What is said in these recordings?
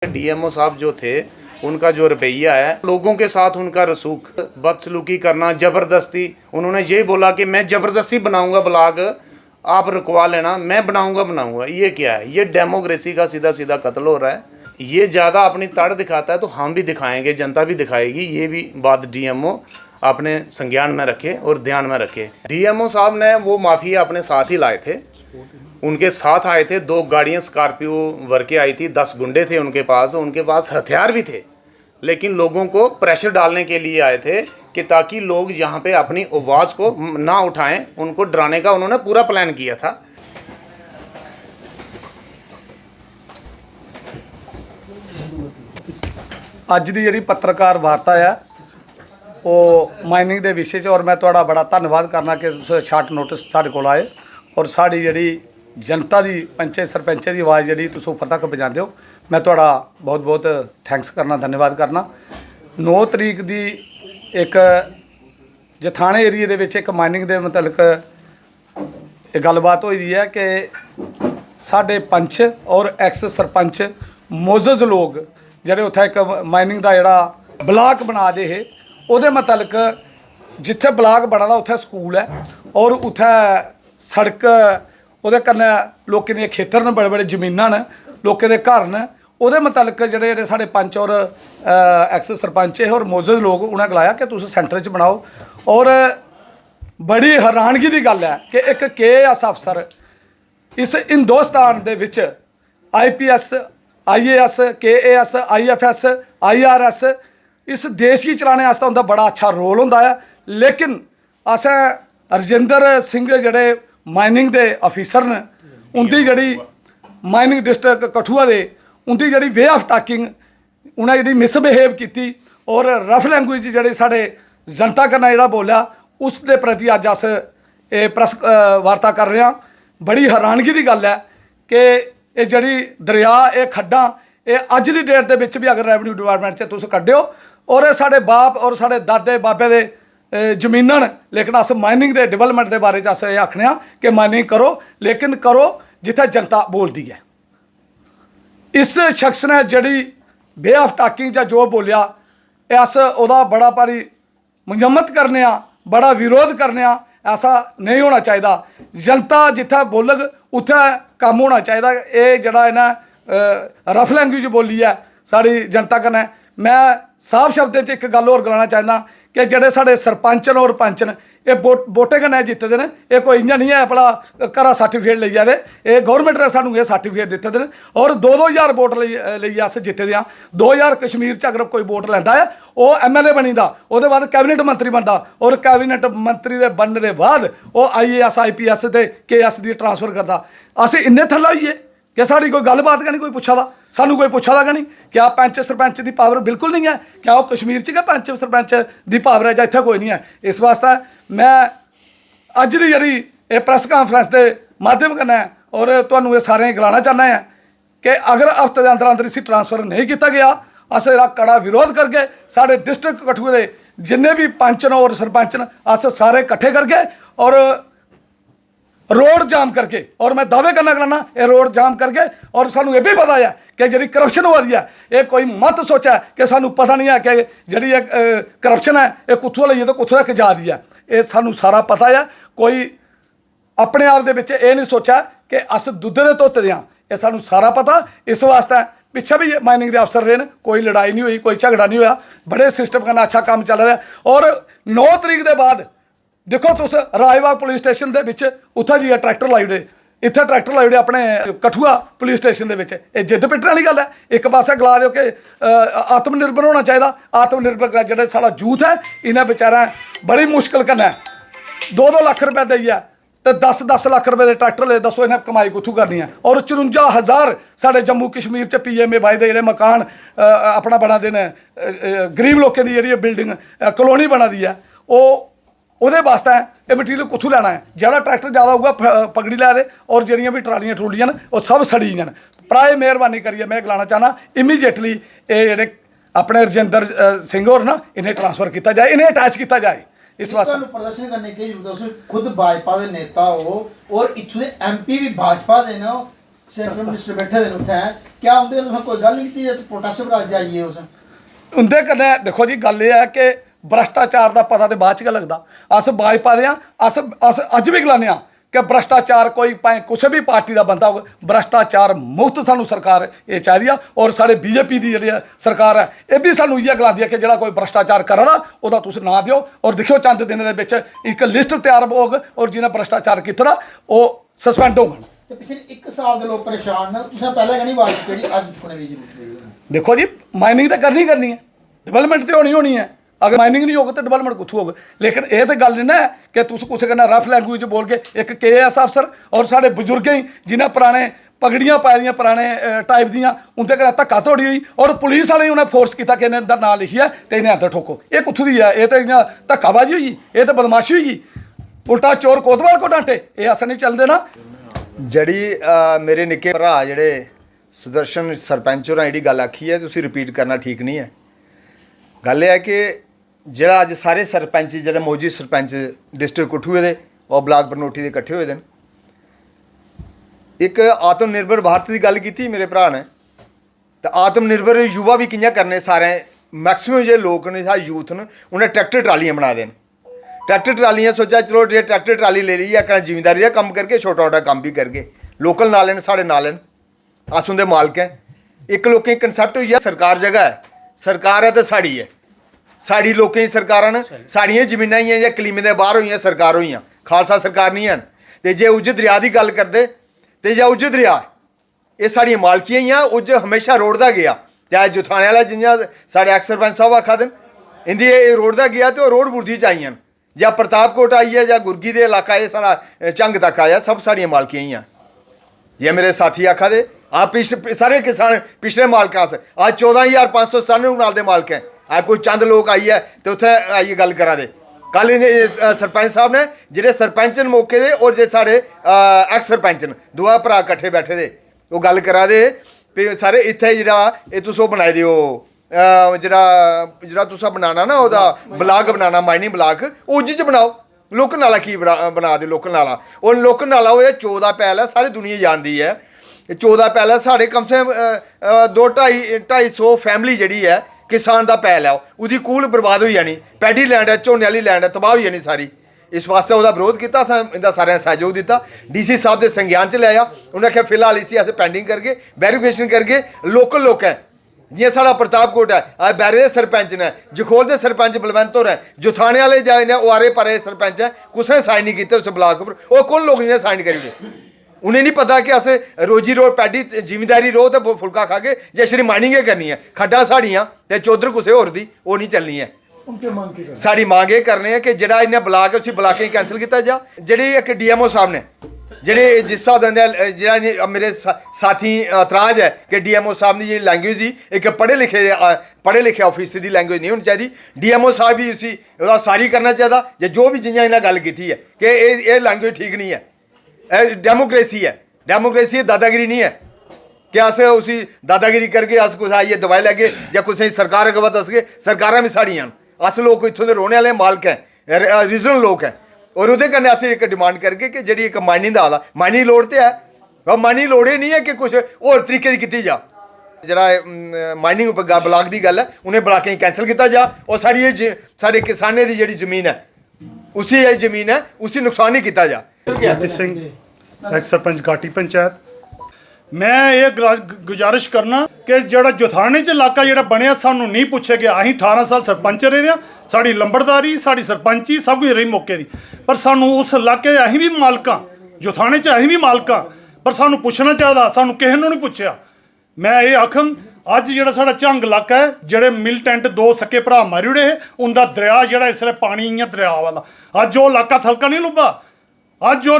DMO साहब जो थे उनका जो रवैया है, लोगों के साथ उनका रसूख, बदसलूकी करना, ज़बरदस्ती, उन्होंने ये बोला कि मैं ज़बरदस्ती बनाऊंगा ब्लॉग, आप रुकवा लेना, मैं बनाऊंगा। ये क्या है? ये डेमोक्रेसी का सीधा सीधा कत्ल हो रहा है। ये ज़्यादा अपनी तड़ दिखाता है तो हम भी दिखाएंगे, जनता भी दिखाएगी। ये भी बात डीएमओ अपने संज्ञान में रखे और ध्यान में रखे। डीएमओ साहब ने वो माफिया अपने साथ ही लाए थे, उनके साथ आए थे। 2 गाड़ियां स्कॉर्पियो भर के आई थी, 10 गुंडे थे उनके पास हथियार भी थे, लेकिन लोगों को प्रेशर डालने के लिए आए थे कि ताकि लोग यहाँ पे अपनी आवाज़ को ना उठाएं। उनको डराने का उन्होंने पूरा प्लान किया था। ਅੱਜ ਦੀ ਜਿਹੜੀ ਪੱਤਰਕਾਰ ਵਾਰਤਾ ਆ ਉਹ ਮਾਈਨਿੰਗ ਦੇ ਵਿਸ਼ੇ 'ਚ, ਔਰ ਮੈਂ ਤੁਹਾਡਾ ਬੜਾ ਧੰਨਵਾਦ ਕਰਨਾ ਕਿ ਤੁਸੀਂ ਸ਼ਾਰਟ ਨੋਟਿਸ ਸਾਡੇ ਕੋਲ ਆਏ ਔਰ ਸਾਡੀ ਜਿਹੜੀ ਜਨਤਾ ਦੀ ਪੰਚਾਇਤ ਸਰਪੰਚਾਂ ਦੀ ਆਵਾਜ਼ ਜਿਹੜੀ ਤੁਸੀਂ ਉੱਪਰ ਤੱਕ ਪਹੁੰਚਾਉਂਦੇ ਹੋ, ਮੈਂ ਤੁਹਾਡਾ ਬਹੁਤ ਬਹੁਤ ਥੈਂਕਸ ਕਰਨਾ, ਧੰਨਵਾਦ ਕਰਨਾ। 9 ਤਰੀਕ ਦੀ ਇੱਕ ਜਥਾਣੇ ਏਰੀਏ ਦੇ ਵਿੱਚ ਇੱਕ ਮਾਈਨਿੰਗ ਦੇ ਮੁਤਲਕ ਇਹ ਗੱਲਬਾਤ ਹੋਈ ਦੀ ਹੈ ਕਿ ਸਾਡੇ ਪੰਚ ਔਰ ਐਕਸ ਸਰਪੰਚ ਮੋਜ਼ਜ਼ ਲੋਕ ਜਿਹੜੇ ਉੱਥੇ ਇੱਕ ਮਾਈਨਿੰਗ ਦਾ ਜਿਹੜਾ ਬਲਾਕ ਬਣਾ ਦੇ ਇਹ ਉਹਦੇ ਮੁਤਲਕ ਜਿੱਥੇ ਬਲਾਕ ਬਣਾਦਾ ਉੱਥੇ ਸਕੂਲ ਹੈ ਔਰ ਉੱਥੇ ਸੜਕ ਉਹਦੇ ਕन्नै ਲੋਕਾਂ ਦੀਆਂ ਖੇਤਰ ਨੇ, ਬੜੇ ਬੜੇ ਜ਼ਮੀਨਾਂ ਨੇ, ਲੋਕਾਂ ਦੇ ਘਰ ਨੇ। ਉਹਦੇ ਮੁਤਲਕ ਜਿਹੜੇ ਸਾਡੇ ਪੰਚ ਔਰ ਐਕਸ ਸਰਪੰਚ ਔਰ ਮੌਜੂਦ ਲੋਕ ਉਹਨਾਂ ਗਲਾਇਆ ਕਿ ਤੁਸੀਂ ਸੈਂਟਰ 'ਚ ਬਣਾਓ। ਔਰ ਬੜੀ ਹੈਰਾਨਗੀ ਦੀ ਗੱਲ ਹੈ ਕਿ ਇੱਕ KAS ਅਫਸਰ ਇਸ ਹਿੰਦੁਸਤਾਨ ਦੇ ਵਿੱਚ IPS IAS KAS IFS IRS इस देश की चलाने वास्ते उनका बड़ा अच्छा रोल होंदा है। लेकिन असें रजिंदर सिंह जड़े माइनिंग के अफिसर ने उनकी जड़ी माइनिंग डिस्ट्रिक्ट कठुआ दे उनकी जड़ी वे ऑफ टाकिंग उन्हें जी मिसबिहेव की और रफ लैंगुएज जी साढ़े जनता कन्नै जड़ा बोलिया उस दे प्रति अज अस प्रैस वार्ता कर रहे हैं। बड़ी हैरानगी की गल है कि ये जड़ी दरिया ये खड्डां ये अज की डेट के भी अगर रेवन्यू डिपार्टमेंट से तुम कड्डिओ और साढ़े बाप और साढ़े दादे बाबे दे जमीनां न, लेकिन अस माइनिंग के डिवेलपमेंट के बारे अस ये आखने कि माइनिंग करो, लेकिन करो जिथे जनता बोलती है। इस शख्स ने जड़ी वे ऑफ टाकिंग या जो बोलिया अस ओदा बड़ा भारी मजम्मत करने, बड़ा विरोध करने। ऐसा नहीं होना चाहिए। जनता जिथे बोलग उत्थे काम होना चाहिए। ये जड़ा इन्हें रफ लैंगुएज बोली है साड़ी जनता कन्नै। मैं साफ शब्दों च एक गल होर गलाना चाहना कि जेडे साढ़े सरपंच न और पंच न ये वोटें कन्नै जितदे ने। ये कोई इ'यां नहीं है भला घरा सर्टिफिकेट लेई आए, ये गौरमेंट ने सानूं ये सर्टिफिकेट दित्ते दे और 2-2000 वोट लेइयै अस जित्ते दे आं। 2000 कश्मीर च अगर कोई वोट लैंदा है वह MLA बनी दा, ओहदे बाद कैबिनेट मंत्री बनदा और कैबिनेट मंत्री दे बनने दे बाद वह IAS IPS ते KS दी ट्रांसफर करदा। अस इन्ने थल्ले होइए कि साड़ी कोई गलबात का नहीं कोई पुछा दा, सानू कोई पुछा दा नहीं। क्या पंच सरपंच की पावर बिल्कुल नहीं है? क्या वो कश्मीर च पंच सरपंच की पावर है? इत्थे कोई नहीं है। इस वास्ते मैं अज की जी प्रैस कांफ्रेंस के माध्यम कन्नै और तुहानूं ये सारे गलाना चाहना है कि अगर हफ्ते के अंदर अंदर इसी ट्रांसफर नहीं किया गया अस इसका कड़ा विरोध करके साढ़े डिस्ट्रिक्ट कठुए के जिन्ने भी पंच न और सरपंच न अस सारे इकट्ठे करके और रोड जाम करके, और मैं दावे करना कराना ये रोड जाम करके। और सानू ये भी पता है कि जी करप्शन हो रही है, ये कोई मत सोचा कि सानू पता नहीं है कि जी करप्शन है ये कुत्थों लईए तो कुत्थों तक जा रही है। ये सानू सारा पता है। कोई अपने आप दे विच ये नहीं सोचा कि अस दुद्ध दे धोते दे, ये सानू सारा पता। इस वास्ते पिछे भी माइनिंग के अफसर रहे, कोई लड़ाई नहीं हुई, कोई झगड़ा नहीं होया, बड़े सिस्टम कन्नै अच्छा काम चल रहा है। और 9 तरीक के बाद देखो तुस राजबाग पुलिस स्टेशन के विच उत्थे जी ट्रैक्टर लाई ओड़े, इत्थे ट्रैक्टर लाई ओड़े अपने कठुआ पुलिस स्टेशन के विच। ये जिद पिट्टने वाली गल है। एक पासे गला दो कि आत्मनिर्भर होना चाहिए। आत्मनिर्भर जो सारा यूथ है इन्हें बेचारा बड़ी मुश्किल कन्नै 2-2 लाख रुपये देइए तो 10-10 लाख रुपये के ट्रैक्टर ले, दसो इन्हें कमाई कुत्थों करनी है। और 54,000 साढ़े जम्मू कश्मीर च PMAY के जोड़े मकान अपना बना दे ने, गरीब लोगों की जी बिल्डिंग कलोनी बना दी है, ਉਹਦੇ वास्ते ये मटीरियल कुत्थों लैना है। जिहड़ा ट्रैक्टर ज़्यादा होगा पगड़ी लै दे और जिहड़ियां भी ट्रालियां ट्रूलियां न वो सब सड़ी गईयां न। प्राय मेहरबानी करिए मैं गलाना चाहना इमीजिएटली ये जेह्ड़े अपने रजिंदर सिंह होर ना इन्हें ट्रांसफर किया जाए, इन्हें अटैच किया जाए। इस वास्ते प्रदर्शन करने की जरूरत है। खुद भाजपा के नेता हो और इत्थों के MP भी भाजपा के न, ਸੈਂਟਰਲ ਮਿਨਿਸਟਰ ਬੈਠੇ ਦੇ ਉੱਥੇ ਹੈ ਕਿਆ ਹੁੰਦੇ ਤੁਸੀਂ ਕੋਈ ਗੱਲ ਨਹੀਂ ਕੀਤੀ ਪ੍ਰੋਟੈਸਟ ਪਰ ਅੱਜ ਆਈਏ ਉਸ ਉਹਦੇ ਕਨੇ ਦੇਖੋ ਜੀ ਗੱਲ ਇਹ ਹੈ ਕਿ ਭ੍ਰਸ਼ਟਾਚਾਰ ਦਾ ਪਤਾ ਤੇ ਬਾਅਦ ਚ ਲੱਗਦਾ ਅਸ ਭਾਜਪਾ ਦੇ ਆ ਅਸ ਅੱਜ ਵੀ ਗਲਾਨੇ ਆ ਕਿ ਭ੍ਰਸ਼ਟਾਚਾਰ ਕੋਈ ਭਾਵੇਂ ਕਿਸੇ ਵੀ ਪਾਰਟੀ ਦਾ ਬੰਦਾ ਹੋਵੇ ਭ੍ਰਸ਼ਟਾਚਾਰ ਮੁਕਤ ਸਾਨੂੰ ਸਰਕਾਰ ਇਹ ਚਾਹੀਦੀ ਆ ਔਰ ਸਾਡੇ ਬੀਜੇਪੀ ਦੀ ਜਿਹੜੀ ਸਰਕਾਰ ਹੈ ਇਹ ਵੀ ਸਾਨੂੰ ਇਹ ਗਲਾਉਂਦੀ ਹੈ ਕਿ ਜਿਹੜਾ ਕੋਈ ਭ੍ਰਸ਼ਟਾਚਾਰ ਕਰਨਾ ਉਹਦਾ ਤੁਸੀਂ ਨਾ ਦਿਓ ਔਰ ਦੇਖਿਓ ਚੰਦ ਦਿਨ ਦੇ ਵਿੱਚ ਇੱਕ ਲਿਸਟ ਤਿਆਰ ਹੋਗ ਔਰ ਜਿਹਨੇ ਭ੍ਰਸ਼ਟਾਚਾਰ ਕੀਤਾ ਉਹ ਸਸਪੈਂਡ ਹੋਣ ਤੇ ਪਿਛਲੇ 1 ਸਾਲ ਦੇ ਲੋਕ ਪਰੇਸ਼ਾਨ ਨੇ ਤੁਸੀਂ ਪਹਿਲਾਂ ਕਹਿੰਦੀ ਆਵਾਜ਼ ਕਿਹੜੀ ਅੱਜ ਚੁੱਕਣੇ ਵੀ ਜ਼ਰੂਰੀ ਹੈ ਦੇਖੋ ਜੀ ਮਾਈਨਿੰਗ ਤਾਂ ਕਰਨੀ ਹੈ ਡਿਵੈਲਪਮੈਂਟ ਤੇ ਹੋਣੀ ਹੈ अगर माइनिंग नहीं होगी तो डेवलपमेंट कुछ होगा लेकिन ये तो गल नहीं ना कि तुम कुछ करना रफ लैंगुएज बोल के एक KAS अफसर और साढ़े बजुर्ग ही जिन्हें पुराने पगड़ियां पाई दियां पुराने टाइप दियां उनके घर धक्का तोड़ी हुई और पुलिस वाले उन्हें फोर्स किया कि इन्हें अंदर ना लिखी है तो इन्हें अंदर ठोको ये कुत्थों दी है ये तो इयां धक्काबाजी हुई ये तो बदमाशी हुई उल्टा चोर कोतवाल को डांटे ये अस नहीं चलते ना जड़ी मेरे निक्के भरा जेह्ड़े सुदर्शन सरपंच होरें जेह्ड़ी गल आखी है तुसीं रिपीट करना ठीक नहीं है गल ये है कि ਜਿਹੜਾ ਅੱਜ ਸਾਰੇ ਸਰਪੰਚ ਜਿਹੜੇ ਮੌਜੂਦਾ ਸਰਪੰਚ ਡਿਸਟ੍ਰਿਕਟ ਕਠੂਏ ਦੇ ਔਰ ਬਲਾਕ ਬਰਨੋਟੀ ਦੇ ਇਕੱਠੇ ਹੋਏ ਨੇ ਇੱਕ ਆਤਮ ਨਿਰਭਰ ਭਾਰਤ ਦੀ ਗੱਲ ਕੀਤੀ ਮੇਰੇ ਭਰਾ ਨੇ ਤਾਂ ਆਤਮ ਨਿਰਭਰ ਯੁਵਾ ਵੀ ਕਿੰਨਾ ਕਰਨੇ ਸਾਰੇ ਮੈਕਸਿਮਮ ਜਿਹੜੇ ਲੋਕ ਨੇ ਸਾਰੇ ਯੂਥ ਨੇ ਉਹਨੇ ਟਰੈਕਟਰ ਟਰਾਲੀਆਂ ਬਣਾ ਦੇਣ ਟਰੈਕਟਰ ਟਰਾਲੀਆਂ ਸੋਚਿਆ ਚਲੋ ਜੇ ਟਰੈਕਟਰ ਟਰਾਲੀ ਲੈ ਲਈ ਆ ਜ਼ਿਮੀਂਦਾਰੀ ਦਾ ਕੰਮ ਕਰਕੇ ਛੋਟਾ ਛੋਟਾ ਕੰਮ ਵੀ ਕਰਕੇ ਲੋਕਲ ਨਾਲ ਲੈਣ ਸਾਡੇ ਨਾਲ ਲੈਣ ਅਸ ਉਹਦੇ ਮਾਲਕ ਹੈ ਇੱਕ ਲੋਕਾਂ ਕਨਸੈਪਟ ਹੋਈ ਆ ਸਰਕਾਰ ਜਗ੍ਹਾ ਹੈ ਸਰਕਾਰ ਹੈ ਤਾਂ ਸਾਡੀ ਹੈ साड़ी लोकें दी सरकारां न साड़ियां जमीनां ही हैं कलीमे दे बाहर होईयां सरकार होईयां खालसा सरकार नहीं है ते जे उज दरिया की गल करते तो जे उज दरिया ये साड़ियां मालकियां ही हैं उज हमेशा रोड़दा गया चाहे जुथाने वाला जियां साढ़े एक्स सरपंच साहब आखा दिन इंदी रोड़दा गया तो रोड बुर्दी च आईयां जां प्रतापकोट आई है जां गुरगी दे इलाका ये साढ़ा झंग तक आया सब साड़ियां मालकियां ही हैं जे मेरे साथी आखा दे आप सारे किसान पिछले मालक अस अज 14,597 नाल दे मालक हैं आ कोई चंद लोग आई है तो उत्थे आइए गल करा दे कल सरपंच साहब ने जेह्ड़े सरपंच न मौके दे और जे साढ़े एक्स सरपंच न दोआ भरा कट्ठे बैठे दे वो गल करा दे भी सारे इत्थे जेह्ड़ा एह् तुस ओह् बनाई देओ जेह्ड़ा तुस बनाना ना ओह्दा ब्लाक बनाना माइनिंग ब्लाक उज्ज च बनाओ लोकल नाला की बना दे लोकल नाला और लोकल नाला होए 14 पैल है सारी दुनिया जानदी है 14 पैल है साढ़े कम से कम 2-250 फैमिली जेह्ड़ी है किसान का पैल है उसकी कूल बर्बाद हो जानी पैडी लैंड है झोने वाली लैंड है तबाह हो जानी सारी इस वास्ते उसका विरोध किया था इंदा सारे सहयोग दिता DC साहब के संज्ञान च लिया उन्हें आख्या फिलहाल इसी अस पेंडिंग करके वेरीफिकेशन करके लोकल लोग हैं जियां साढ़ा प्रतापकोट है बैरे के सरपंच ने जखोल के सरपंच बलवंत होर है जुथाने वाले जाए ने आरे पारे सरपंच है कुछ ने साइन नहीं किए उस ब्लाक पर वो कौन लोग ने साइन करी उन्हें नहीं पता कि अस रोजी रोड पैडी जिमीदारी रो तो फुलका खा के जे छड़ी माइनिंग करनी है खड्डा साड़ियाँ तो चौधर कुछ होर दी वो नहीं चलनी है साड़ी मांग ये करने हैं कि जेड़ा इन्हें ब्लाक है उसी ब्लाक कैंसल किया जा जी एक DMO साहब ने जेह्ड़े जिस हिसाब दे जेह्ड़ा मेरे साथी तराज है कि DMO साहब की जी लैंग्वेज ही एक पढ़े लिखे ऑफिसर की लैंग्वेज नहीं होनी चाहिए DMO साहब भी उसी सारी करना चाहिए जे जो भी जियां इन्हें गल की है कि ये लैंग्वेज ठीक नहीं है डेमोक्रेसी है दादागिरी नहीं है कि अस उसी दादागिरी करके अस कुछ आइए दवाई लैगे या कुछ सरकार अगवा दसगे सरकारां भी साड़ियां अस लोग इत्थों के रौहने वाले मालक हैं रीजनल लोग हैं और उहदे कन्नै अस एक डिमांड करगे कि जिहड़ी एक माइनिंग दा आला माइनिंग लोड़ ते है माइनिंग लोड़ नहीं है कि कुछ होर तरीके दी कीती जा जेह्ड़ा माइनिंग ब्लाक दी गल है उन्हें ब्लाकें कैंसल किया जा और साढ़े किसानें दी जिहड़ी जमीन है उसी जमीन है उसी नुकसान नहीं किया जा सिंह एक्स सरपंच घाटी पंचायत मैं ये गुजारिश करना कि जो जुथाने च इलाका जो बनया सानू नहीं पूछे गया अं 18 साल सरपंच रहे हैं साड़ी लंबड़दारी साड़ी सरपंची सब कुछ रही मौके की पर सानू उस इलाके अं भी मालक जुथाने च अं भी मालक पर सानू पुछना चाहिए सानू किसी ने नहीं पूछया मैं ये आखंग अज जो साढ़ा झंग इलाका है जोड़े मिलिटेंट 2 सक्के भरा मारी ओड़े उनका दरिया जो इसलिए पानी इं दरिया वाला अज वो इलाका थलका नहीं लुब्भा अज जो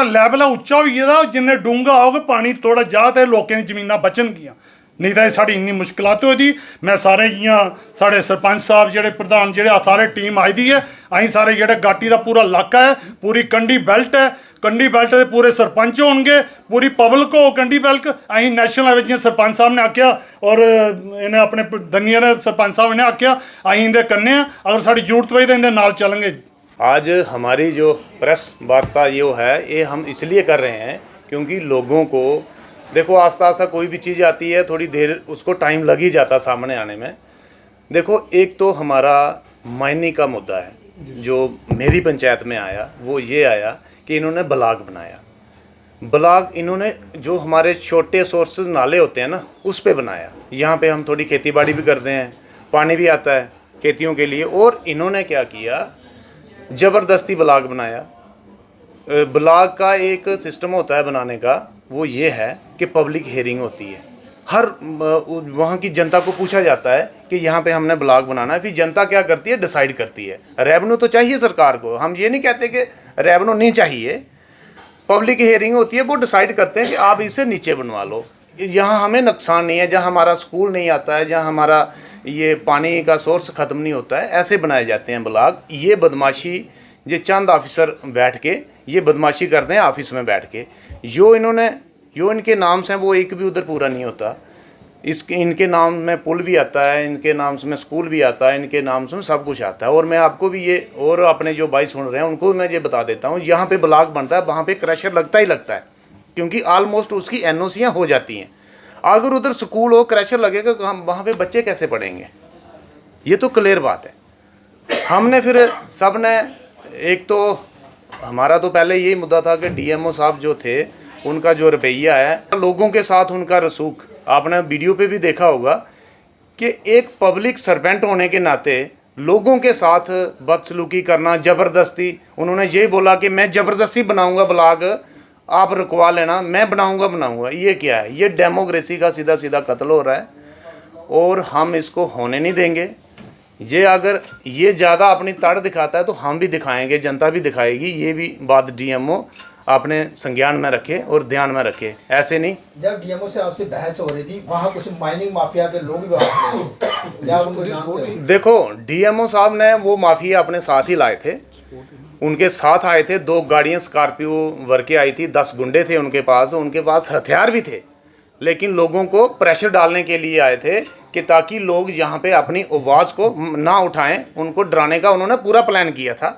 लैवल है उच्चा हो गया जिन्ने डूंगा होग पानी थोड़ा जा तो लोगों की जमीनां बचनगियां नहीं तो साड़ी इन्नी मुश्किलात होई दी मैं सारे जियां साढ़े सरपंच साहब जेह्ड़े प्रधान जेह्ड़े सारे टीम आई दी है अं सारे जेह्ड़े घाटी का पूरा इलाका है पूरी कंडी बेल्ट है कंडी बेल्ट के पूरे सरपंच होणगे पूरी पब्लिक हो कंडी बेल्ट अं नैशनल लेवल जियां सरपंच साहब ने आख्या और इन्हें अपने दनिया ने सरपंच साहब ने आख्या अं इंदे कन्ने अगर साड़ी जरूरत पई तो इंदे नाल चलेंगे। आज हमारी जो प्रेस वार्ता ये है ये हम इसलिए कर रहे हैं क्योंकि लोगों को देखो आस्ता आस्ता कोई भी चीज़ आती है थोड़ी देर उसको टाइम लग ही जाता सामने आने में। देखो एक तो हमारा मायने का मुद्दा है जो मेरी पंचायत में आया, वो ये आया कि इन्होंने ब्लॉक बनाया। ब्लॉक इन्होंने जो हमारे छोटे सोर्सेज नाले होते हैं ना उस पे बनाया। यहाँ पे हम थोड़ी खेती बाड़ी भी करते हैं, पानी भी आता है खेतियों के लिए, और इन्होंने क्या किया, ज़बरदस्ती ब्लॉक बनाया। ब्लॉक का एक सिस्टम होता है बनाने का, वो ये है कि पब्लिक हेयरिंग होती है, हर वहाँ की जनता को पूछा जाता है कि यहाँ पे हमने ब्लॉक बनाना है। फिर जनता क्या करती है, डिसाइड करती है। रेवेन्यू तो चाहिए सरकार को, हम ये नहीं कहते कि रेवेन्यू नहीं चाहिए। पब्लिक हेयरिंग होती है, वो डिसाइड करते हैं कि आप इसे नीचे बनवा लो, यहाँ हमें नुकसान नहीं है, जहाँ हमारा स्कूल नहीं आता है, जहाँ हमारा ये पानी का सोर्स ख़त्म नहीं होता है, ऐसे बनाए जाते हैं ब्लॉक। ये बदमाशी ये चंद ऑफिसर बैठ के ये बदमाशी करते हैं ऑफिस में बैठ के। जो इनके नाम से वो एक भी उधर पूरा नहीं होता। इनके नाम में पुल भी आता है, इनके नाम से में स्कूल भी आता है, इनके नाम से सब कुछ आता है। और मैं आपको भी ये, और अपने जो भाई सुन रहे हैं उनको मैं ये बता देता हूँ, जहाँ पे ब्लॉक बनता है वहाँ पे क्रशर लगता ही लगता है, क्योंकि ऑलमोस्ट उसकी एनओसियाँ हो जाती हैं। अगर उधर स्कूल हो, क्रशर लगेगा, तो हम वहाँ पे बच्चे कैसे पढ़ेंगे? ये तो क्लियर बात है। हमने फिर सब ने, एक तो हमारा तो पहले यही मुद्दा था कि डीएमओ साहब जो थे उनका जो रवैया है, लोगों के साथ उनका रसूख, आपने वीडियो पे भी देखा होगा कि एक पब्लिक सर्वेंट होने के नाते लोगों के साथ बदसलूकी करना, ज़बरदस्ती। उन्होंने ये बोला कि मैं ज़बरदस्ती बनाऊंगा ब्लॉग, आप रुकवा लेना, मैं बनाऊंगा। ये क्या है? ये डेमोक्रेसी का सीधा सीधा कत्ल हो रहा है और हम इसको होने नहीं देंगे। ये अगर ये ज़्यादा अपनी तड़ दिखाता है तो हम भी दिखाएंगे, जनता भी दिखाएगी। ये भी बात डीएमओ आपने संज्ञान में रखे और ध्यान में रखे, ऐसे नहीं। जब डीएमओ से आपसे बहस हो रही थी, वहाँ कुछ माइनिंग माफिया के लोग भी क्या उनको जानते हो? देखो डीएमओ साहब ने वो माफिया अपने साथ ही लाए थे, उनके साथ आए थे। 2 गाड़ियाँ स्कॉर्पियो भर के आई थी, 10 गुंडे थे उनके पास हथियार भी थे, लेकिन लोगों को प्रेशर डालने के लिए आए थे कि ताकि लोग यहाँ पे अपनी आवाज़ को ना उठाएं। उनको डराने का उन्होंने पूरा प्लान किया था,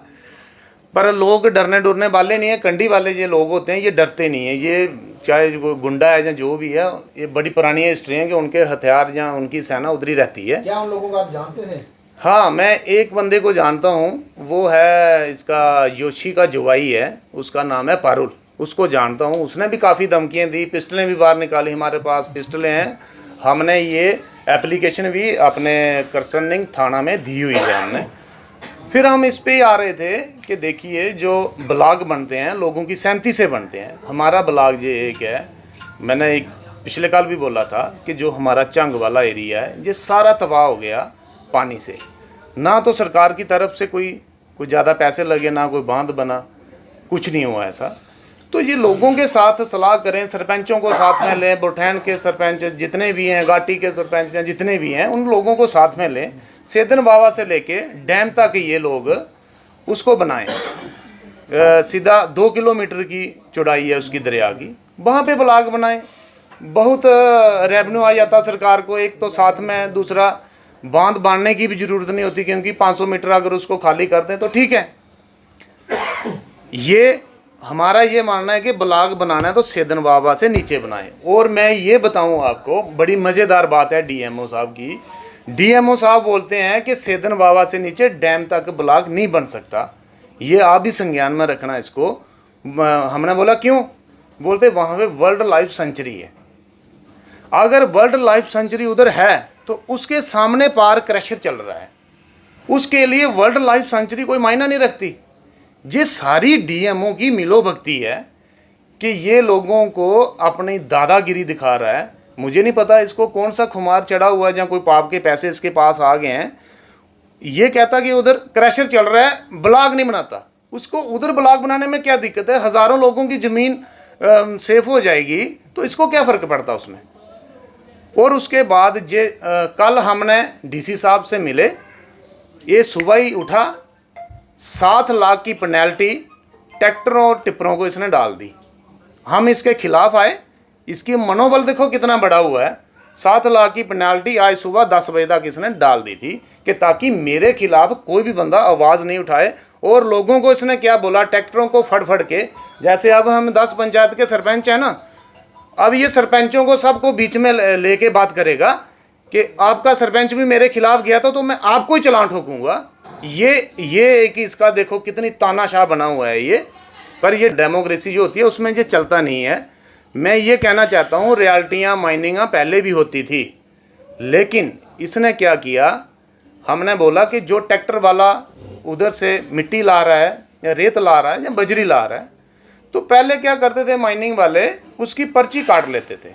पर लोग डरने वाले नहीं है। कंडी वाले ये लोग होते हैं, ये डरते नहीं है। ये चाहे गुंडा है या जो भी है, ये बड़ी पुरानी हिस्ट्री है कि उनके हथियार या उनकी सेना उधरी रहती है। क्या उन लोगों को आप जानते थे? हाँ, मैं एक बंदे को जानता हूँ, वो है इसका योशी का जुवाई है, उसका नाम है पारुल, उसको जानता हूँ। उसने भी काफ़ी धमकियाँ दी, पिस्टलें भी बाहर निकाली। हमारे पास पिस्टलें हैं, हमने ये एप्लीकेशन भी अपने करसनिंग थाना में दी हुई है हमने। फिर हम इस पे आ रहे थे कि देखिए जो ब्लॉग बनते हैं लोगों की सहमति से बनते हैं। हमारा ब्लॉग ये एक है, मैंने एक पिछले काल भी बोला था कि जो हमारा चंग वाला एरिया है ये सारा तबाह हो गया पानी से। ना तो सरकार की तरफ से कोई ज़्यादा पैसे लगे, ना कोई बांध बना, कुछ नहीं हुआ ऐसा। तो ये लोगों के साथ सलाह करें, सरपंचों को साथ में लें, बुरठैन के सरपंच जितने भी हैं, घाटी के सरपंच हैं जितने भी हैं, उन लोगों को साथ में लें। सेदन बाबा से लेके डैम तक ये लोग उसको बनाएं। सीधा 2 किलोमीटर की चौड़ाई है उसकी दरिया की, वहाँ पे ब्लॉक बनाएं। बहुत रेवेन्यू आ जाता सरकार को। एक तो साथ में, दूसरा बांध बांधने की भी ज़रूरत नहीं होती, क्योंकि 500 मीटर अगर उसको खाली कर दें तो ठीक है। ये हमारा ये मानना है कि ब्लॉक बनाना है तो सेदन बाबा से नीचे बनाएं। और मैं ये बताऊं आपको, बड़ी मज़ेदार बात है डीएमओ साहब की। डीएमओ साहब बोलते हैं कि सेदन बाबा से नीचे डैम तक ब्लॉक नहीं बन सकता। ये आप भी संज्ञान में रखना इसको। हमने बोला क्यों? बोलते वहाँ पे वर्ल्ड लाइफ सेंचुरी है। अगर वर्ल्ड लाइफ सेंचुरी उधर है तो उसके सामने पार क्रशर चल रहा है, उसके लिए वर्ल्ड लाइफ सेंचुरी कोई मायना नहीं रखती। ये सारी डीएमओ की मिलो भक्ति है कि ये लोगों को अपनी दादागिरी दिखा रहा है। मुझे नहीं पता इसको कौन सा खुमार चढ़ा हुआ है, जहाँ कोई पाप के पैसे इसके पास आ गए हैं। ये कहता कि उधर क्रशर चल रहा है, ब्लॉक नहीं बनाता। उसको उधर ब्लॉक बनाने में क्या दिक्कत है? हज़ारों लोगों की ज़मीन सेफ हो जाएगी, तो इसको क्या फ़र्क पड़ता उसमें। और उसके बाद जे कल हमने डीसी साहब से मिले, ये सुबह ही उठा, 7 लाख की पेनल्टी ट्रैक्टरों और टिप्परों को इसने डाल दी। हम इसके खिलाफ आए, इसकी मनोबल देखो कितना बड़ा हुआ है। 7 लाख की पेनल्टी आज सुबह 10 बजे तक इसने डाल दी थी कि ताकि मेरे खिलाफ कोई भी बंदा आवाज़ नहीं उठाए। और लोगों को इसने क्या बोला, ट्रैक्टरों को फट के, जैसे अब हम 10 पंचायत के सरपंच हैं ना, अब ये सरपंचों को सबको बीच में लेके बात करेगा कि आपका सरपंच भी मेरे खिलाफ गया था तो मैं आपको ही चालान ठोकूंगा। ये कि इसका देखो कितनी तानाशाह बना हुआ है ये। पर ये डेमोक्रेसी जो होती है उसमें ये चलता नहीं है। मैं ये कहना चाहता हूँ रियल्टियाँ माइनिंगाँ पहले भी होती थी, लेकिन इसने क्या किया, हमने बोला कि जो ट्रैक्टर वाला उधर से मिट्टी ला रहा है या रेत ला रहा है या बजरी ला रहा है, तो पहले क्या करते थे माइनिंग वाले, उसकी पर्ची काट लेते थे।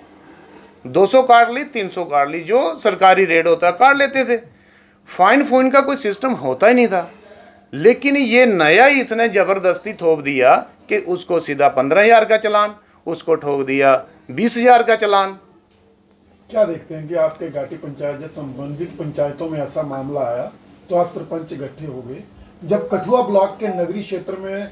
200 काट ली, 300 काट ली, जो सरकारी रेट होता है काट लेते थे। फाइन का कोई सिस्टम होता ही नहीं था। लेकिन ये नया ही इसने ज़बरदस्ती थोप दिया कि उसको सीधा 15,000 का चालान, उसको ठोक दिया 20,000 का चालान। क्या देखते हैं कि आपके घाटी पंचायत या संबंधित पंचायतों में ऐसा मामला आया तो आप सरपंच इकट्ठे हो गए। जब कठुआ ब्लॉक के नगरी क्षेत्र में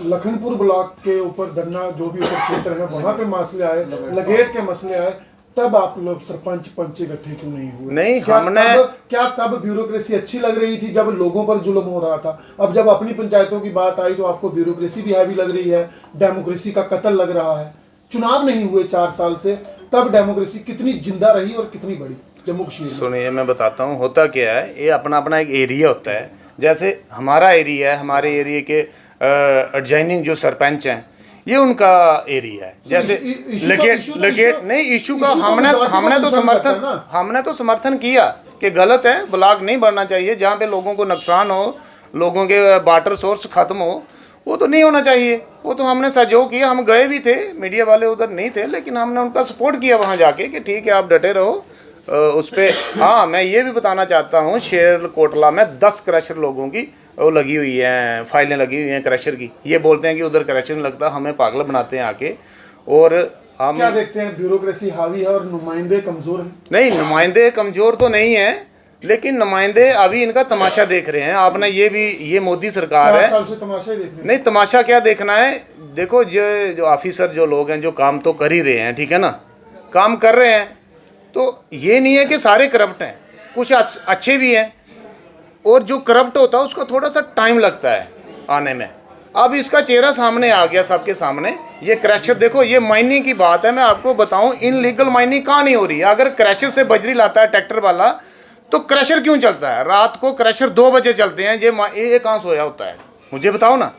लखनपुर ब्लॉक के ऊपर गन्ना जो भी ऊपर क्षेत्र है वहां पे मसले आए, लगेट के मसले आए, तब आप लोग सरपंच पंच इकट्ठे क्यों नहीं हुए? नहीं, क्या तब ब्यूरोक्रेसी अच्छी लग रही थी जब लोगों पर जुल्म हो रहा था? अब जब अपनी पंचायतों की बात आई तो आपको ब्यूरोक्रेसी भी हैवी लग रही है, डेमोक्रेसी का कत्ल लग रहा है। चुनाव नहीं हुए 4 साल से, तब डेमोक्रेसी कितनी जिंदा रही और कितनी बड़ी जम्मू कश्मीर में? सुनिए, मैं बताता हूँ होता क्या है। ये अपना अपना एक एरिया होता है। जैसे हमारा एरिया है, हमारे एरिया के एडजॉइनिंग जो सरपंच हैं ये उनका एरिया है। जैसे लगेट नहीं, इशू का हमने तो समर्थन किया कि गलत है, ब्लॉक नहीं बढ़ना चाहिए। जहाँ पे लोगों को नुकसान हो, लोगों के वाटर सोर्स खत्म हो, वो तो नहीं होना चाहिए। वो तो हमने सहयोग किया। हम गए भी थे, मीडिया वाले उधर नहीं थे, लेकिन हमने उनका सपोर्ट किया वहाँ जाके कि ठीक है आप डटे रहो उस पर। हाँ, मैं ये भी बताना चाहता हूँ, शेर कोटला में 10 क्रशर लोगों की वो लगी हुई हैं, फाइलें लगी हुई हैं क्रशर की। ये बोलते हैं कि उधर क्रशर नहीं लगता, हमें पागल बनाते हैं आके। और हम क्या देखते हैं, ब्यूरोक्रेसी हावी है और नुमाइंदे कमजोर हैं? नहीं, नुमाइंदे कमजोर तो नहीं है, लेकिन नुमाइंदे अभी इनका तमाशा देख रहे हैं। आपने ये मोदी सरकार है, 4 साल से तमाशा ही देख रहे हैं। नहीं तमाशा क्या देखना है। देखो जो ऑफिसर जो लोग हैं जो काम तो कर ही रहे हैं, ठीक है ना, काम कर रहे हैं। तो ये नहीं है कि सारे करप्ट हैं, कुछ अच्छे भी हैं। और जो करप्ट होता है उसको थोड़ा सा टाइम लगता है आने में। अब इसका चेहरा सामने आ गया सबके सामने। ये क्रैशर देखो, ये माइनिंग की बात है। मैं आपको बताऊं, इनलीगल माइनिंग कहाँ नहीं हो रही है। अगर क्रैशर से बजरी लाता है ट्रैक्टर वाला तो क्रैशर क्यों चलता है? रात को क्रैशर 2 बजे चलते हैं। ये कहाँ सोया होता है, मुझे बताओ ना।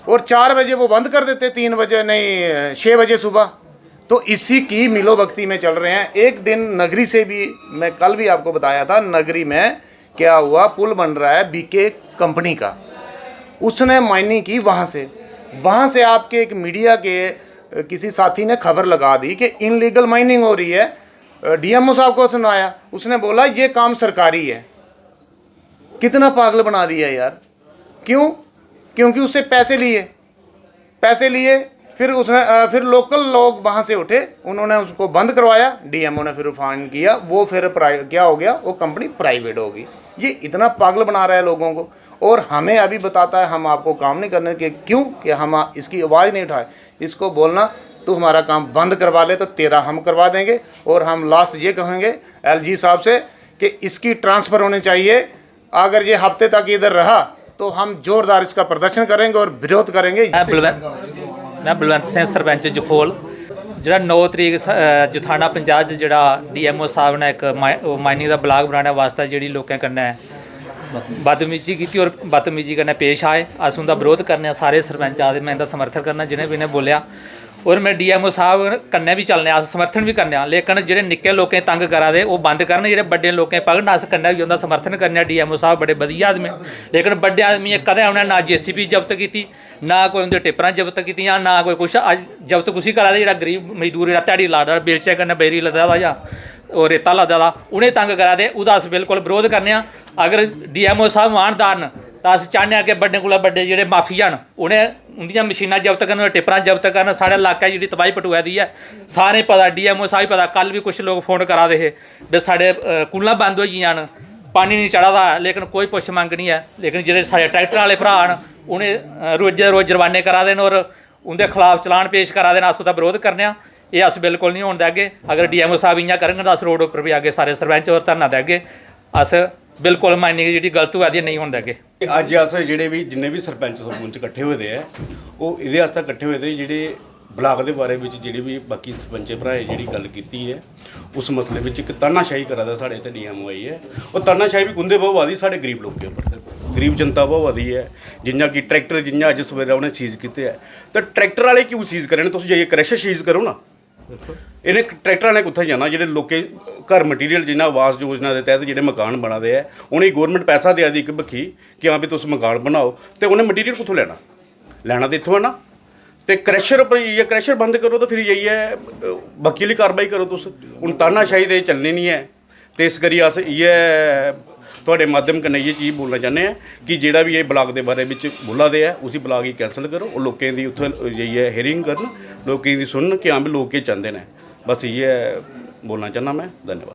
और 4 बजे वो बंद कर देते, 3 बजे नहीं 6 बजे सुबह। तो इसी की मिलो भक्ति में चल रहे हैं। एक दिन नगरी से भी, मैं कल भी आपको बताया था, नगरी में क्या हुआ, पुल बन रहा है बीके कंपनी का, उसने माइनिंग की वहाँ से आपके एक मीडिया के किसी साथी ने खबर लगा दी कि इनलीगल माइनिंग हो रही है। डीएमओ साहब को सुनाया, उसने बोला ये काम सरकारी है। कितना पागल बना दिया यार। क्यों? क्योंकि उससे पैसे लिए फिर लोकल लोग वहाँ से उठे, उन्होंने उसको बंद करवाया, डीएमओ ने फिर फाइन किया, वो फिर क्या हो गया, वो कंपनी प्राइवेट होगी। ये इतना पागल बना रहा है लोगों को। और हमें अभी बताता है हम आपको काम नहीं करने के। क्यों? कि हम इसकी आवाज़ नहीं उठाए। इसको बोलना तू हमारा काम बंद करवा ले तो तेरा हम करवा देंगे। और हम लास्ट ये कहेंगे एलजी साहब से कि इसकी ट्रांसफ़र होनी चाहिए। अगर ये हफ्ते तक इधर रहा तो हम जोरदार इसका प्रदर्शन करेंगे और विरोध करेंगे। मैं बलवंत सिंह सरपंच जखोल। ਜਿਹੜਾ 9 तरीक जुथाना पंजाब च ਜਿਹੜਾ डीएमओ साहब ने एक माइनिंग का ब्लॉक बनाने वास्ते ਜਿਹੜੀ लोकें कन्नै बदतमीजी की और बदतमीजी कन्नै पेश आए। अस उनका विरोध करने, सारे सरपंच आदि मैं इनका समर्थन करना जिन्हें भी इन्हें बोलिया। और मैं डीएमओ साहब कन्नै भी चलने, अस समर्थन भी करने। लेकिन जेह्ड़े निक्के लोकें तंग करा दे वो बंद करन, जेह्ड़े बड्डे लोकें पकड़न, अस कन्नै भी उंदा समर्थन करने। डीएमओ साहब बड़े बधिया आदमी, लेकिन बड्डे आदमी कदें उन्हें ना जेसीबी जब्त की, ना कोई उंदे टिप्परां जब्त कीतियां, ना कोई कुछ। अज जब्त कुछ करा दे जेह्ड़ा गरीब मजदूर जेह्ड़ा ध्याड़ी लादा बेलचे कन्नै बेरी लदा दा जां और रेता लदा दा, उ'नें तंग करा दे, ओह्दा अस बिल्कुल विरोध करने। अगर डीएमओ साहब ईमानदार न तो अस चाहने कि बड्डे कोला बड्डे जेह्ड़े माफिया न उ'नें उंदियां मशीनां जब्त करन, टिप्परां जब्त करन। साढ़े इलाके जेह्ड़ी तबाही पटुआ दी है सारें पता, डीएमओ साहब पता। कल भी कुछ लोग फोन करा दे हे भी साढ़े कूलां बंद होई गेइयां न, पानी नहीं चढ़ा दा, लेकिन कोई पुछ मंग नहीं है। लेकिन जेह्ड़े साढ़े ट्रैक्टर वाले भरा न उ'नें रोज़े रोज़ जुर्माने करा दे न और उंदे खिलाफ चलान पेश करा दे न। अस ओह्दा विरोध करने आं। ये अस बिल्कुल नहीं होन देगे। अगर डीएमओ साहब इ'यां करङन तां अस रोड उप्पर भी आगे सारे सरपंच होर धरना देगे। अस बिल्कुल माइनिंग जेह्ड़ी गलत होआ दी नहीं होन देगे। अज्ज अस जेह्ड़े भी जिन्ने भी सरपंच इकट्ठे होए दे ऐ ओह् एह्दे आस्तै इकट्ठे होए दे जेह्ड़े ਬਲਾਕ ਦੇ ਬਾਰੇ ਵਿੱਚ ਜਿਹੜੀ ਵੀ ਬਾਕੀ ਸਰਪੰਚੇ ਭਰਾਏ ਜਿਹੜੀ ਗੱਲ ਕੀਤੀ ਹੈ ਉਸ ਮਸਲੇ ਵਿੱਚ ਇੱਕ ਤਾਨਾਸ਼ਾਹੀ ਕਰਾ ਸਾਡੇ ਤੇ ਡੀਐਮਓ ਆਈ ਹੈ। ਉਹ ਤਾਨਾਸ਼ਾਹੀ ਵੀ ਕੁੰਦੇ ਬਹੁਤ ਵਾਦੀ ਸਾਡੇ ਗਰੀਬ ਲੋਕਾਂ ਉੱਪਰ, ਗਰੀਬ ਜਨਤਾ ਬਹੁਤ ਵਾਦੀ ਹੈ। ਜਿੰਨਾ ਕਿ ਟਰੈਕਟਰ ਜਿੰਨਾ ਅੱਜ ਸਵੇਰੇ ਉਹਨੇ ਸੀਜ਼ ਕੀਤੇ ਹੈ, ਤਾਂ ਟਰੈਕਟਰ ਵਾਲੇ ਕਿਉਂ ਸੀਜ਼ ਕਰੇ ਨੇ? ਤੁਸੀਂ ਜਾਈਏ ਕ੍ਰੈਸ਼ਰ ਸੀਜ਼ ਕਰੋ ਨਾ। ਇਹਨੇ ਟਰੈਕਟਰਾਂ ਨੇ ਕਿੱਥੇ ਜਾਣਾ? ਜਿਹੜੇ ਲੋਕੇ ਘਰ ਮਟੀਰੀਅਲ ਜਿੰਨਾ ਆਵਾਸ ਯੋਜਨਾ ਦੇ ਤਹਿਤ ਜਿਹੜੇ ਮਕਾਨ ਬਣਾਦੇ ਆ, ਉਹਨੇ ਗਵਰਨਮੈਂਟ ਪੈਸਾ ਦੇ ਆਦੀ ਇੱਕ ਬੱਖੀ ਕਿ ਹਾਂ ਵੀ ਤੁਸੀਂ ਮਕਾਨ ਬਣਾਓ, ਤੇ ਉਹਨੇ ਮਟੀਰੀਅਲ ਕਿੱਥੋਂ ਲੈਣਾ ਤਾਂ ਇੱਥੋਂ ਹੈ ਨਾ। ਤੇ ਕ੍ਰੈਸ਼ਰ ਉੱਪਰ ਜਾਈਏ, ਕ੍ਰੈਸ਼ਰ ਬੰਦ ਕਰੋ ਤਾਂ ਫਿਰ ਜਾਈਏ ਬਾਕੀ ਵਾਲੀ ਕਾਰਵਾਈ ਕਰੋ। ਤੁਸੀਂ ਹੁਣ ਤਾਨਾਸ਼ਾਹੀ ਦੇ ਚੱਲਣੀ ਨਹੀਂ ਹੈ। ਤੇ ਇਸ ਕਰੀ ਅਸ ਇਹ ਤੁਹਾਡੇ ਮਾध्यਮ ਕਨੇ ਇਹ ਚੀਜ਼ ਬੋਲਣਾ ਚਾਹੁੰਦੇ ਆ ਕਿ ਜਿਹੜਾ ਵੀ ਇਹ ਬਲਾਕ ਦੇ ਬਾਰੇ ਵਿੱਚ ਬੋਲਾਦੇ ਆ ਉਸੇ ਬਲਾਕ ਹੀ ਕੈਂਸਲ ਕਰੋ। ਉਹ ਲੋਕਾਂ ਦੀ ਉੱਥੇ ਜਾਈਏ ਹੀਅਰਿੰਗ ਕਰਨ, ਲੋਕਾਂ ਦੀ ਸੁਣਨ ਕਿ ਹਾਂ ਵੀ ਲੋਕ ਕੀ ਚਾਹੁੰਦੇ ਨੇ। ਬਸ ਇਹ ਬੋਲਣਾ ਚਾਹੁੰਦਾ ਮੈਂ। ਧੰਨਵਾਦ।